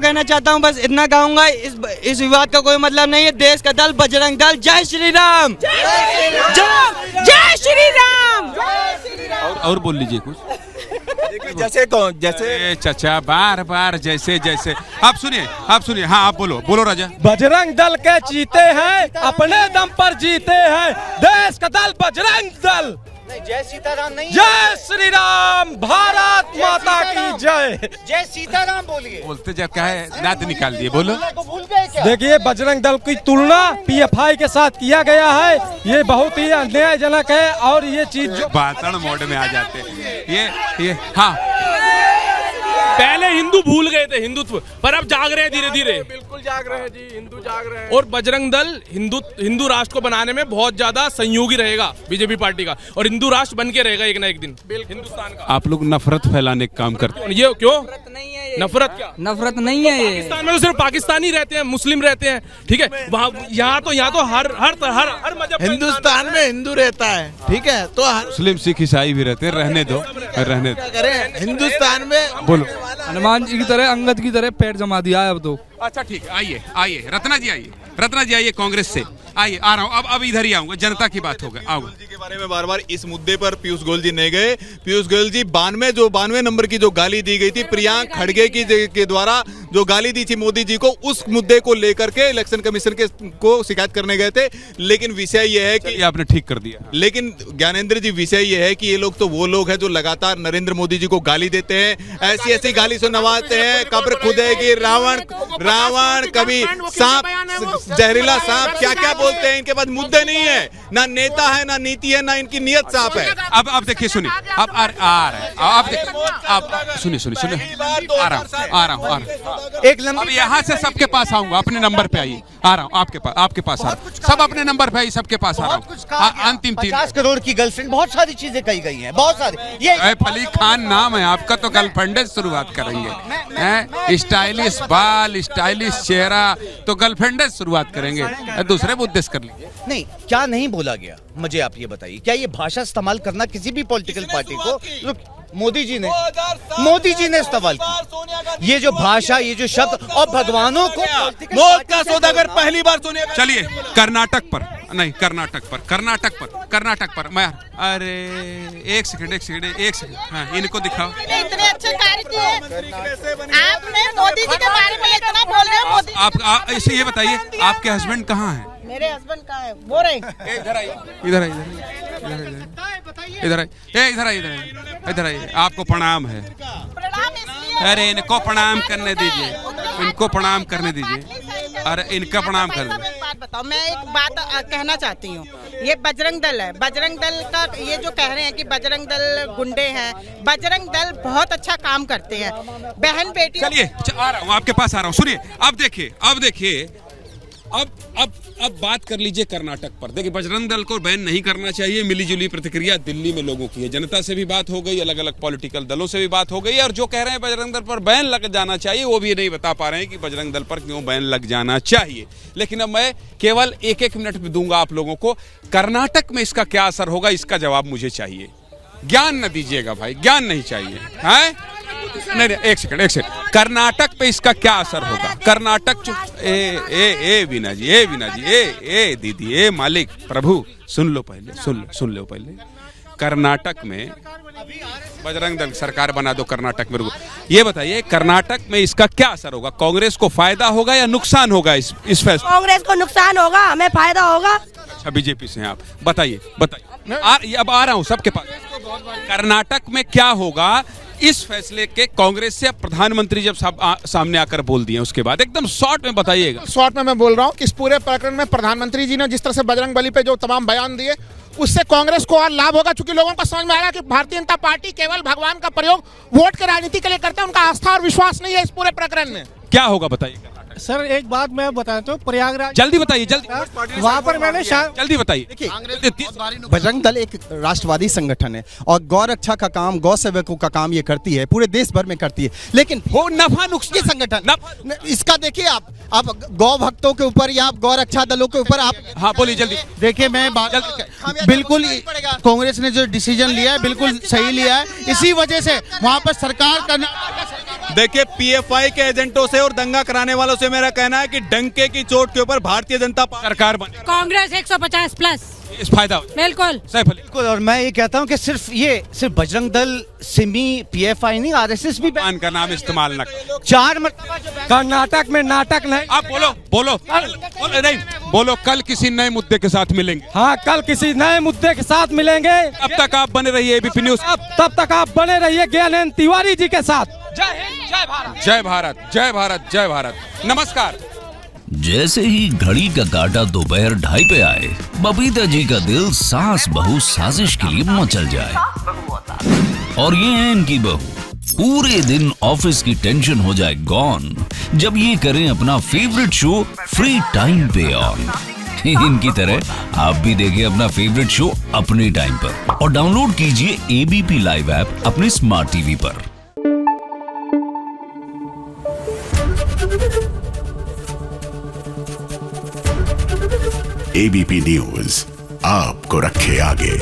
कहना चाहता हूँ, बस इतना कहूँगा, इस विवाद का कोई मतलब नहीं है। देश का दल बजरंग दल। जय श्री राम। जय श्री राम। और बोल लीजिए कुछ। जैसे चाचा बार जैसे आप सुनिए। हाँ आप बोलो राजा। बजरंग दल के जीते हैं, अपने दम पर जीते हैं। देश का दल बजरंग दल। जय सीताराम नहीं, जय श्री राम। भारत माता की जय। जय सीताराम बोलिए। बोलते जब क्या है, नात निकाल दिए। बोलो। देखिए, बजरंग दल की तुलना पीएफआई के साथ किया गया है, ये बहुत ही अन्यायजनक है। और ये चीज जो भाषण मोड में आ जाते हैं, ये हाँ। पहले हिंदू भूल गए थे हिंदुत्व, पर अब जाग रहे हैं धीरे धीरे। बिल्कुल जाग रहे हैं जी, हिंदू जाग रहे हैं। और बजरंग दल हिंदू राष्ट्र को बनाने में बहुत ज्यादा सहयोगी रहेगा बीजेपी पार्टी का, और हिंदू राष्ट्र बन के रहेगा एक ना एक दिन हिंदुस्तान का। आप लोग नफरत फैलाने का काम करते हैं। ये क्यों? नहीं है, नफरत क्या? नफरत नहीं है ये। पाकिस्तान में तो सिर्फ पाकिस्तानी रहते हैं, मुस्लिम रहते हैं, ठीक है। वहाँ यहाँ तो हर मजहब हिंदुस्तान में हिंदू रहता है, ठीक है, तो मुस्लिम सिख ईसाई भी रहते हैं, रहने दो। करें हिंदुस्तान में। बोलो। हनुमान जी की तरह, अंगद की तरह पैर जमा दिया है अब तो। अच्छा ठीक है, आइए रत्ना जी आइए कांग्रेस से आइए। आ रहा हूँ, अब इधर ही आऊंगा, जनता की बात होगा। आओ के बारे में बार-बार इस मुद्दे पर पीयूष गोयल जी नहीं गए। पीयूष गोयल जी 92 नंबर की जो गाली दी गई थी प्रियांक खड़गे के द्वारा, जो गाली दी थी मोदी जी को, उस मुद्दे को लेकर के इलेक्शन कमीशन को शिकायत करने गए थे। लेकिन विषय यह है कि आपने ठीक कर दिया। लेकिन ज्ञानेंद्र जी, विषय यह है कि ये लोग तो वो लोग हैं जो लगातार नरेंद्र मोदी जी को गाली देते हैं, ऐसी गाली सुनवाते हैं, कब्र खुदेगी, रावण कभी सांप, जहरीला सांप, क्या बोलते हैं। इनके पास मुद्दे नहीं है, ना नेता है, ना नीति है, ना इनकी नियत साफ है। अब देखिए, सुनिए, अब आ रहे, अब देखिए, सुनिए, आ रहा हूँ। एक लंबी, अब यहाँ से सबके पास आऊंगा, अपने नंबर पे आइए। आ रहा हूँ आपके पास आ रहा हूँ, सब अपने नंबर पे आइए, सबके पास आ रहा हूँ। अंतिम 50 करोड़ की गर्लफ्रेंड, बहुत सारी चीजें कही गई हैं, बहुत सारी। ये सैफ अली खान नाम है आपका, तो गर्लफ्रेंड से शुरुआत करेंगे। स्टाइलिश बाल, स्टाइलिश चेहरा, तो गर्लफ्रेंड से शुरुआत करेंगे, दूसरे मुद्दे से कर लीजिए। नहीं, क्या नहीं बोला गया, मुझे आप ये बताइए। क्या ये भाषा इस्तेमाल करना किसी भी पॉलिटिकल पार्टी को, मोदी जी ने इस्तेमाल किया, ये जो भाषा, ये जो शब्द, और भगवानों को मौत का सौदागर पहली बार सुने। चलिए कर्नाटक पर मैं, अरे एक सेकंड, हाँ, इनको दिखाओ। इतने अच्छे कार्य किए आपने, मोदी जी के बारे में इतना बोल रहे हो। आप इसे ये बताइए, आपके हस्बैंड कहाँ हैं? मेरे हस्बैंड कहाँ है? वो रहे इधर आइए, आपको प्रणाम है। अरे इनको प्रणाम करने दीजिए, अरे इनका प्रणाम कर दो। बात बताओ, मैं एक बात कहना चाहती हूँ। ये बजरंग दल है, बजरंग दल का ये जो कह रहे हैं कि बजरंग दल गुंडे हैं, बजरंग दल बहुत अच्छा काम करते हैं, बहन बेटी। चलिए आ रहा हूँ, आपके पास आ रहा हूँ। सुनिए, अब देखिए, अब बात कर लीजिए कर्नाटक पर। देखिए, बजरंग दल को बैन नहीं करना चाहिए, मिलीजुली प्रतिक्रिया दिल्ली में लोगों की है, जनता से भी बात हो गई, अलग अलग पॉलिटिकल दलों से भी बात हो गई, और जो कह रहे हैं बजरंग दल पर बैन लग जाना चाहिए, वो भी नहीं बता पा रहे हैं कि बजरंग दल पर क्यों बैन लग जाना चाहिए। लेकिन अब मैं केवल एक मिनट में दूंगा आप लोगों को। कर्नाटक में इसका क्या असर होगा, इसका जवाब मुझे चाहिए। ज्ञान न दीजिएगा भाई, ज्ञान नहीं चाहिए, है नहीं, एक सेकंड। कर्नाटक पे इसका क्या असर होगा? कर्नाटक बीना जी, ए दीदी, ए मालिक, प्रभु सुन लो पहले। कर्नाटक में बजरंग दल सरकार बना दो, कर्नाटक में। ये बताइए, कर्नाटक में इसका क्या असर होगा? कांग्रेस को फायदा होगा या नुकसान होगा इस फैसले? कांग्रेस को नुकसान होगा, हमें फायदा होगा। अच्छा, बीजेपी से हैं आप, बताइए। अब आ रहा हूँ सबके पास। कर्नाटक में क्या होगा इस फैसले के? कांग्रेस से प्रधानमंत्री जब सामने आकर बोल दिए, उसके बाद एकदम शॉर्ट में बताइएगा। शॉर्ट में मैं बोल रहा हूँ कि इस पूरे प्रकरण में प्रधानमंत्री जी ने जिस तरह से बजरंग बली पे जो तमाम बयान दिए, उससे कांग्रेस को और लाभ होगा, क्योंकि लोगों को समझ में आ रहा है कि भारतीय जनता पार्टी केवल भगवान का प्रयोग वोट के राजनीति के लिए करता है, उनका आस्था और विश्वास नहीं है इस पूरे प्रकरण में। क्या होगा बताइए। सर एक बात मैं बताता हूँ, प्रयागराज, जल्दी बताइए, जल्दी। वहाँ पर मैंने जल्दी बताइए। देखिए, बजरंग दल एक राष्ट्रवादी संगठन है और गौ रक्षा का काम, गौ सेवकों का काम ये करती है, पूरे देश भर में करती है। लेकिन वो नफा नुकसान संगठन इसका देखिए, आप गौ भक्तों के ऊपर या गौ रक्षा दलों के ऊपर आप, हाँ बोलिए जल्दी। देखिए, मैं बिल्कुल कांग्रेस ने जो डिसीजन लिया है बिल्कुल सही लिया है। इसी वजह से वहाँ पर सरकार का, देखिए, पीएफआई के एजेंटों से और दंगा कराने वालों से मेरा कहना है कि डंके की चोट के ऊपर भारतीय जनता सरकार बने, कांग्रेस 150 प्लस इस फायदा बिल्कुल। बिल्कुल, और मैं ये कहता हूँ कि सिर्फ बजरंग दल, सिमी, पीएफआई नहीं, आरएसएस भी बैन का नाम इस्तेमाल न करें। 4 मरतबा कर्नाटक में नाटक नहीं। आप बोलो नहीं बोलो। कल किसी नए मुद्दे के साथ मिलेंगे। हाँ, कल किसी नए मुद्दे के साथ मिलेंगे। अब तक आप बने रहिए एबीपी न्यूज, तब तक आप बने रहिए ज्ञानेंद्र तिवारी जी के साथ। जय हिंद, जय भारत, जय भारत, जय भारत, जय भारत। नमस्कार। जैसे ही घड़ी का काटा दोपहर 2:30 पे आए, बबीता जी का दिल सास बहू साजिश के लिए मचल जाए। और ये है इनकी बहू, पूरे दिन ऑफिस की टेंशन हो जाए गॉन जब ये करें अपना फेवरेट शो फ्री टाइम पे ऑन। इनकी तरह आप भी देखिए अपना फेवरेट शो अपने टाइम पर और डाउनलोड कीजिए एबीपी लाइव ऐप अपने स्मार्ट टीवी पर। एबीपी न्यूज आपको रखे आगे।